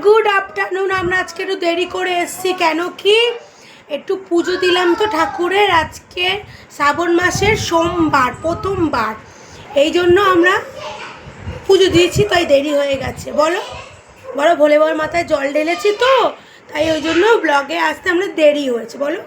Good afternoon. আমরা আজকে একটু দেরি করে এসেছি, কেন কি একটু পুজো দিলাম তো ঠাকুরের। আজকে শ্রাবণ মাসের সোমবার, প্রথমবার, এই জন্য আমরা পুজো দিয়েছি, তাই দেরি হয়ে গেছে। বলো বলো, ভোলে বাবার মাথায় জল ঢেলেছি তো, তাই ওই জন্য ব্লগে আসতে আমরা দেরি হয়েছে। বলো,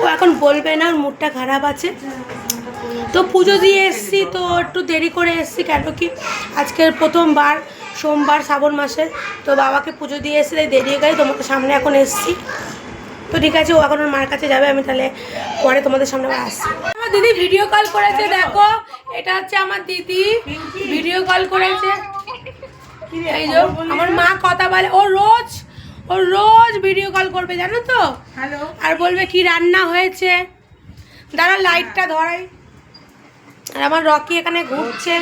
ও এখন বলবে না, ওর মুডটা খারাপ আছে। তো পুজো দিয়ে এসছি তো একটু দেরি করে এসছি, কেন কি আজকের প্রথমবার সোমবার শ্রাবণ মাসের, তো বাবাকে পুজো দিয়ে এসছি, তাই দেরি হয়ে গেছে। তোমাদের সামনে এখন এসছি, তো ঠিক আছে, ও এখন ওর মার কাছে যাবে, আমি তাহলে পরে তোমাদের সামনে আসছি। আমার দিদি ভিডিও কল করেছে, দেখো এটা হচ্ছে আমার দিদি ভিডিও কল করেছে। এই যে আমার মা কথা বলে, ও রোজ ভিডিও কল করবে, জানো তো। হ্যালো, আর বলবে কি রান্না হয়েছে। দাঁড়া লাইটটা ধরাই। আর আমার রকি এখানে ঘুরছে।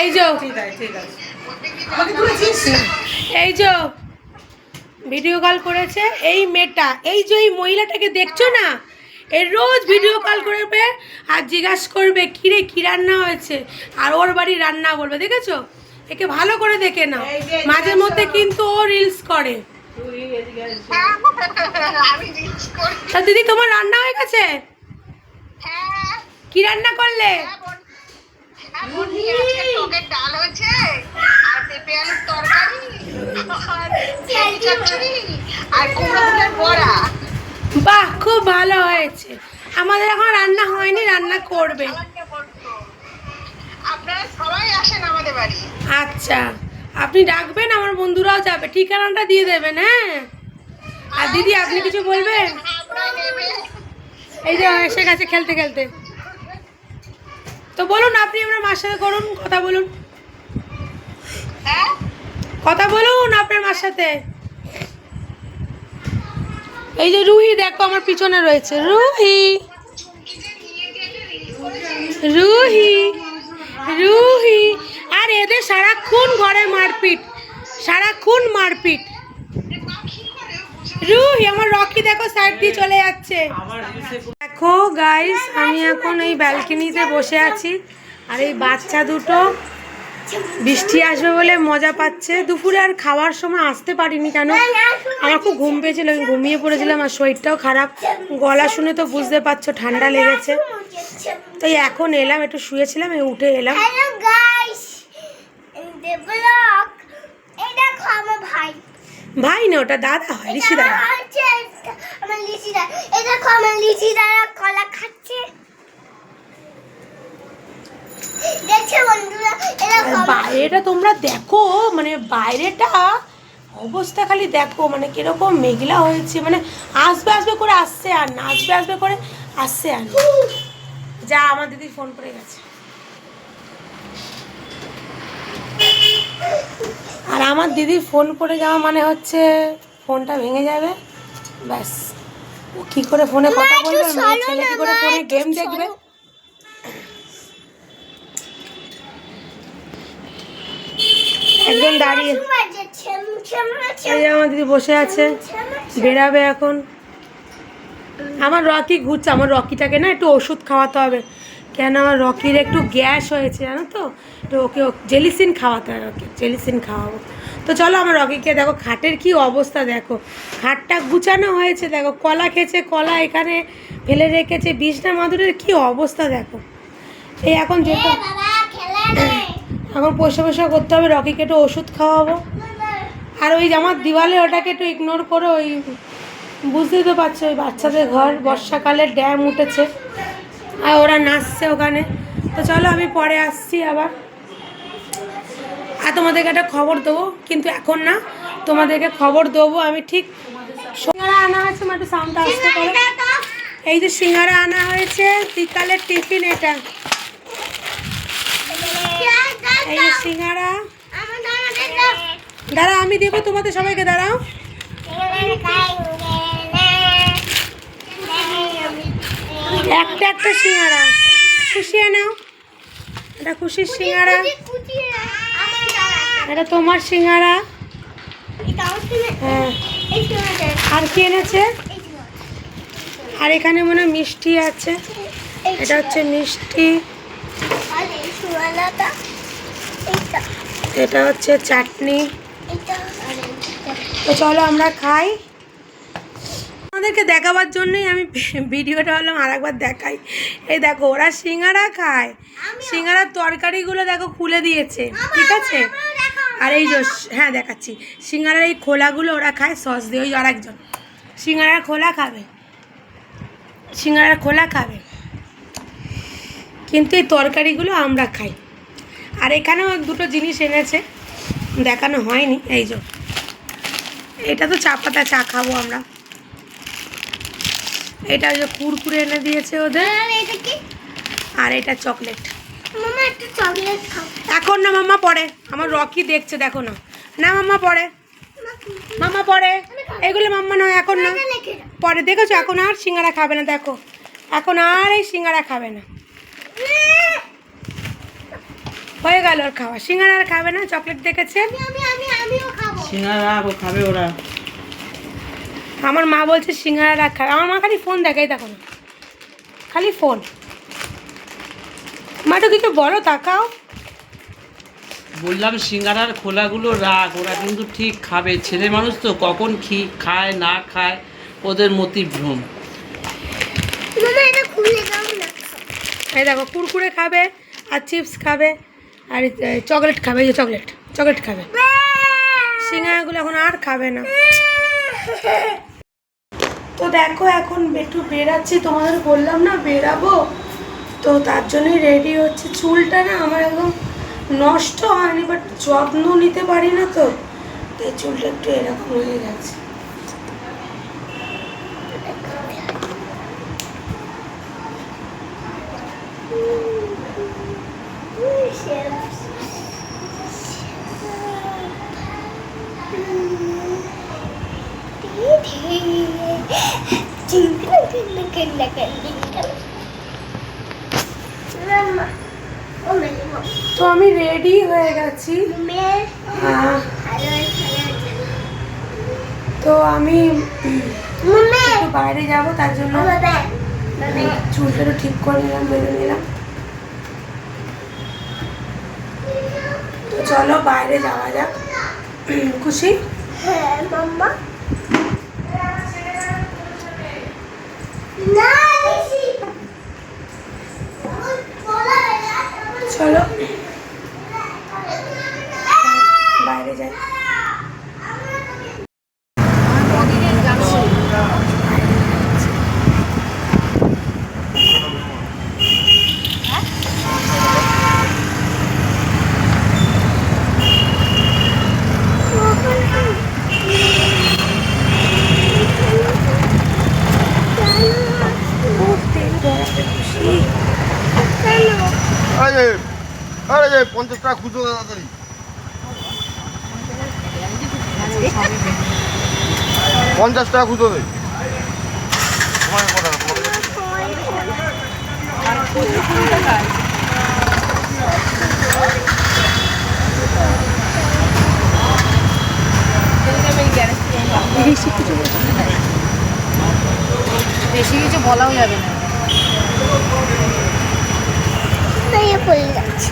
এই যে এই যে ভিডিও কল করেছে এই মেয়েটা, এই যে এই মহিলাটাকে দেখছো না, এর রোজ ভিডিও কল করবে আর জিজ্ঞাসা করবে কিরে কি রান্না হয়েছে, আর ওর বাড়ি রান্না বলবে। দেখেছো, একে ভালো করে দেখে নাও। মাঝে মধ্যে কিন্তু ও রিলস করে। তা দিদি তোমার রান্না হয়ে গেছে? কি রান্না করলে? বাহ, খুব ভালো হয়েছে। আমাদের এখন রান্না হয়নি, রান্না করবে। আপনারা সবাই আসেন আমাদের বাড়ি। আচ্ছা, আপনি ডাকবেন, আমার বন্ধুরাও যাবে, ঠিকানাটা দিয়ে দেবেন। হ্যাঁ, আর দিদি আপনি কিছু বলবেন? এই যে এসে গেছে খেলতে খেলতে। তো বলুন, আপনি আপনার মার সাথে করুন, কথা বলুন, কথা বলুন আপনার মার সাথে। এই যে রুহি দেখো আমার পিছনে রয়েছে, রুহি রুহি রুহি। আর এদের সারাক্ষণ ঘরে মারপিট, সারাক্ষণ মারপিট। রুহি, আমার রকি দেখো সাইড দিয়ে চলে যাচ্ছে। দেখো গাইস, আমি এখন এই ব্যালকনিতে বসে আছি, আর এই বাচ্চা দুটো বৃষ্টি আসবে বলে মজা পাচ্ছে। দুপুরে আর খাওয়ার সময় আসতে পারিনি, কেন আমার খুব ঘুম পেয়েছিল, আমি ঘুমিয়ে পড়েছিলাম, আর শরীরটাও খারাপ, গলা শুনে তো বুঝতে পারছো ঠান্ডা লেগেছে। তাই এখন এলাম, একটু শুয়েছিলাম, উঠে এলাম। ভাই না, ওটা দাদা হয়, ঋষি দাদা। বাইরেটা তোমরা দেখো, মানে বাইরেটা অবস্থা খালি দেখো, মানে কিরকম মেঘলা হয়েছে, মানে আসবে আসবে করে আসছে আর না, আসবে আসবে করে আসছে আর না। যা, আমার দিদি ফোন করে গেছে। আর আমার দিদি ফোন করে যাওয়া মানে হচ্ছে ফোনটা ভেঙে যাবে, ব্যাস। ও কী করে ফোনে কথা বলবে, ছেলে কী করে ফোনে গেম দেখবে। একজন দাঁড়িয়ে, এই আমার দিদি বসে আছে, বেরাবে এখন। আমার রকি ঘুরছে, আমার রকিটাকে না একটু ওষুধ খাওয়াতে হবে, কেন আমার রকির একটু গ্যাস হয়েছে, জানো তো। তো ওকে জেলিসিন খাওয়াতে হবে, ওকে জেলিসিন খাওয়াবো। তো চলো, আমার রকিকে দেখো, খাটের কি অবস্থা দেখো, খাটটা গুছানো হয়েছে দেখো, কলা খেয়েছে, কলা এখানে ফেলে রেখেছে, বিছনা মাদুরের কি অবস্থা দেখো। এই এখন যেটা এখন পয়সা পয়সা করতে হবে, রকিকে একটু ওষুধ খাওয়াবো। আর ওই আমার দিওয়ালে ওটাকে একটু ইগনোর করো, ওই বুঝতেই তো পারছো, ওই বাচ্চাদের ঘর, বর্ষাকালে ড্যাম উঠেছে আর ওরা নাচছে ওখানে। তো চলো, আমি পরে আসছি আবার, আর তোমাদেরকে একটা খবর দেবো, কিন্তু এখন না, তোমাদেরকে খবর দেবো আমি ঠিক। সিঙ্গারা আনা হয়েছে, একটু সাউন্ডটা আসতে পারে। এই যে সিঙ্গারা আনা হয়েছে, বিকালের টিফিন এটা। এই যে সিঙ্গারা, দাঁড়াও আমি দেবো তোমাদের সবাইকে, দাঁড়াও। একটা একটা সিঙ্গারা, খুশিয়ে নাও, এটা খুশির সিঙ্গারা, এটা তোমার সিঙ্গারা। হ্যাঁ, আর কি এনেছে? আর এখানে মনে হয় মিষ্টি আছে, এটা হচ্ছে মিষ্টি। এটা হচ্ছে চাটনি। তো চলো আমরা খাই। আমাদেরকে দেখাবার জন্যই আমি ভিডিওটা হলাম আর একবার দেখাই। এই দেখো ওরা সিঙ্গারা খায়, সিঙ্গারার তরকারিগুলো দেখো খুলে দিয়েছে, ঠিক আছে। আর এই যে হ্যাঁ দেখাচ্ছি, সিঙ্গারার এই খোলাগুলো ওরা খায় সস দিয়ে। ওই আরেকজন সিঙ্গারার খোলা খাবে, সিঙ্গারার খোলা খাবে, কিন্তু এই তরকারিগুলো আমরা খাই। আর এখানেও দুটো জিনিস এনেছে, দেখানো হয়নি। এই যে এটা তো চা পাতা চা খাবো আমরা। এটা ওই যে কুরকুরে এনে দিয়েছে ওদের, আর এটা চকলেট। এখন না মাম্মা পরে, আমার রকি দেখছে, দেখো না, না মাম্মা পরে, মাম্মা পরে, এগুলো মাম্মা নয় এখন না, পরে। দেখেছো এখন আর সিঙ্গারা খাবে না, দেখো এখন আর এই সিঙ্গারা খাবে না, হয়ে গেল ওর খাওয়া। সিঙ্গারা আর খাবে না, চকলেট দেখেছে। সিঙ্গারা খাবে ওরা। আমার মা বলছে সিঙ্গারা আর খাবে। আমার মা খালি ফোন দেখে, দেখো না, খালি ফোন। মা তো কিছু বলো, তাকাও। বললাম সিঙ্গারার খোলাগুলো রাখ, ওরা কিন্তু ঠিক খাবে। ছেলে মানুষ তো কখন খায় না খায় ওদের মতি ভ্রম। এই দেখো কুরকুরে খাবে আর চিপস খাবে আর চকলেট খাবে। এই যে চকলেট, চকলেট খাবে। সিঙ্গারাগুলো এখন আর খাবে না। তো দেখো এখন একটু বেরাচ্ছি, তোমাদের বললাম না বেরাবো, তো তার জন্যই রেডি হচ্ছে। চুলটা না আমার একদম নষ্ট হয়নি, বাট যত্ন নিতে পারি না, তো তাই চুলটা একটু এরকম হয়ে গেছে। তো আমি রেডি হয়ে গেছি। তো আমি একটু বাইরে যাব, তার জন্য চুলটা একটু ঠিক করে নিলাম, বেঁধে নিলাম। তো চলো বাইরে যাওয়া যাক। খুশি? হ্যাঁ মাম্মা। চলো বাইরে যাই। আরে 50 টাকা খুচরো তাড়াতাড়ি। 50 টাকা খুচরো দে। তোমাকে কত টাকা? বেশি কিছু বলাও যাবে না। পড়ে যাচ্ছে।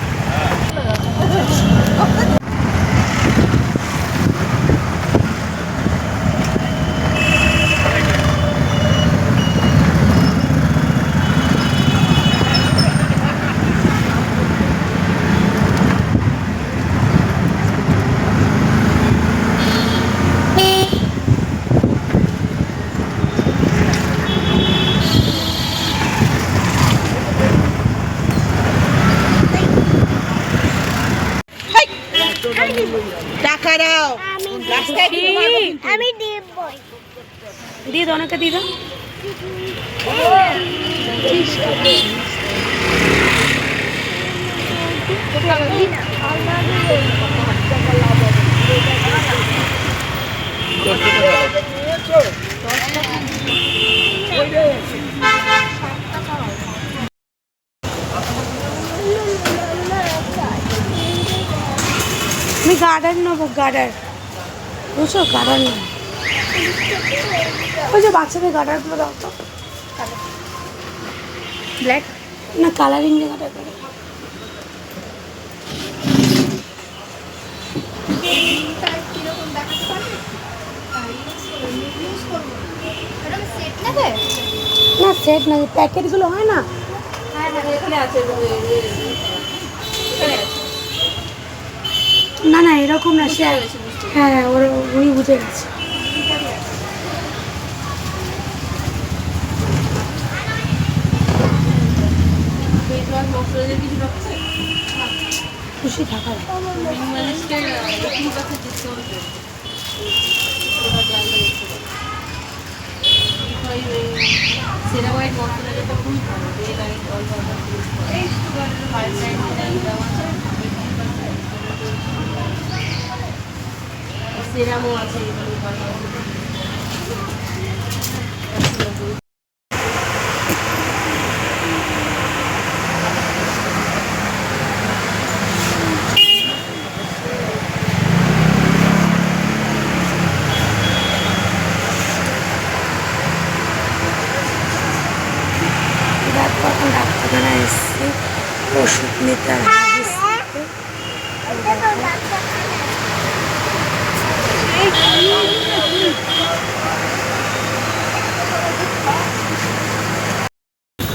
টাকা দাও, আমি দেবই। দিয়ে দাও, ওনাকে দিয়ে দাও। আমি গার্ডার নেবো, গার্ডার, বুঝছো, গার্ডার নেবো। ওই যে বাচ্চাদের গার্ডারগুলো দাও তো, ব্ল্যাক না কালারিং যে গার্ডার করে। না সেট না, প্যাকেটগুলো হয় না। না না এরকম না, সে হ্যাঁ উনি বুঝে গেছে। খুশি থাকার সেরামও আছে। তখন ডাক্তারখানায় এসেছি ওষুধ নিতে আর হাগিস নিতে।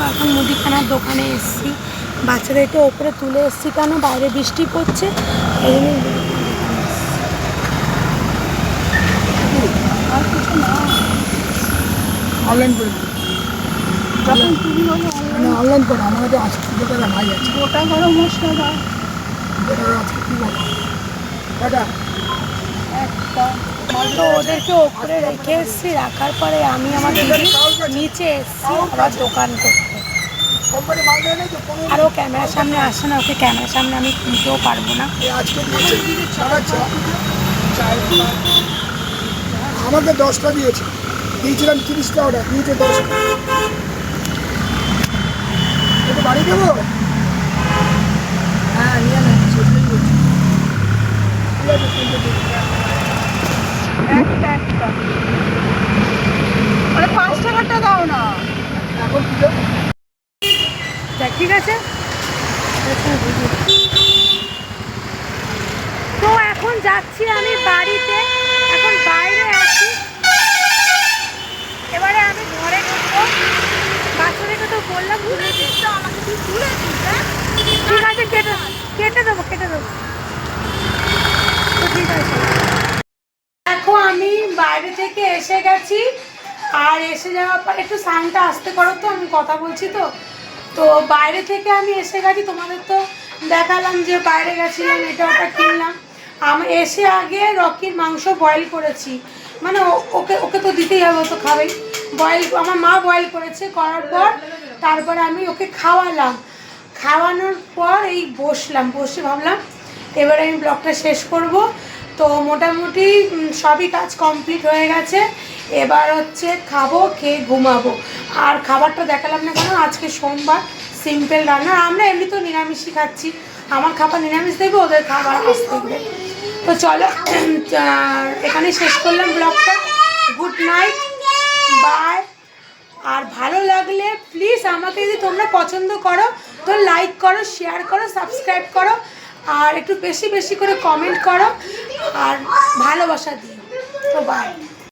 এখন মুদিখানার দোকানে এসেছি, বাচ্চাদের একটু ওপরে তুলে এসেছি কেন বাইরে বৃষ্টি পড়ছে এই জন্যই। আর কিছু না, অনলাইন করে অনলাইন করো। আমার কাছে আজকে টাকা ভাই আছে, গোটা গরম মশলা দাও, আজকে কি বলো দাদা একটা। তো ওদেরকে ওপরে রেখে এসেছি, রাখার পরে আমি আমার দিদি নিচে এসেছি আবার দোকান করতে। আর ও ক্যামেরার সামনে আসে না, ওকে ক্যামেরার সামনে আমি নিতেও পারবো না। আমাকে 10টা দিয়েছে, দিয়েছিলাম 30টা অর্ডার, দিয়েছে 10টা। এটা বাড়ি দেবো? হ্যাঁ নিয়ে নেন, সেটাই বলছি। একটা মানে 5 টাকাটা দাও না এখন কি দেবো? ঠিক আছে। তো এখন যাচ্ছি আমি বাড়িতে, এখন বাইরে আছি, এবারে আমি ঘরে ঢুকবো। বাচ্চাদেরকে তো বললাম তুলে দিচ্ছ, আমাকে তুই তুলে দিস। ঠিক আছে, কেটে দেবো তো ঠিক আছে। দেখো আমি বাইরে থেকে এসে গেছি, আর এসে যাওয়ার পর একটু সাউন্ডটা আসতে করো তো, আমি কথা বলছি তো। তো বাইরে থেকে আমি এসে গেছি, তোমাদের তো দেখালাম যে বাইরে গেছিলাম, এটা ওটা কিনলাম। আমি এসে আগে রকির মাংস বয়েল করেছি, মানে ওকে ওকে তো দিতেই হবে, ও তো খাবেই। বয়েল আমার মা বয়েল করেছে, করার পর তারপরে আমি ওকে খাওয়ালাম। খাওয়ানোর পর এই বসে ভাবলাম এবারে আমি ব্লগটা শেষ করব। তো মোটামুটি সবই কাজ কমপ্লিট হয়ে গেছে, এবার হচ্ছে খাবো, খেয়ে ঘুমাবো। আর খাবারটা দেখালাম না কেন, আজকে সোমবার সিম্পল রান্না, আমরা এমনি তো নিরামিষই খাচ্ছি। আমার খাবার নিরামিষ দেবে, ওদের খাবার আসতে দেবে। তো চলো এখানেই শেষ করলাম ব্লগটা। Good night, by. আর ভালো লাগলে প্লিজ আমাকে যদি তোমরা পছন্দ করো তো লাইক করো, শেয়ার করো, সাবস্ক্রাইব করো, আর একটু বেশি বেশি করে কমেন্ট করো, আর ভালোবাসা দিও। তো বাই।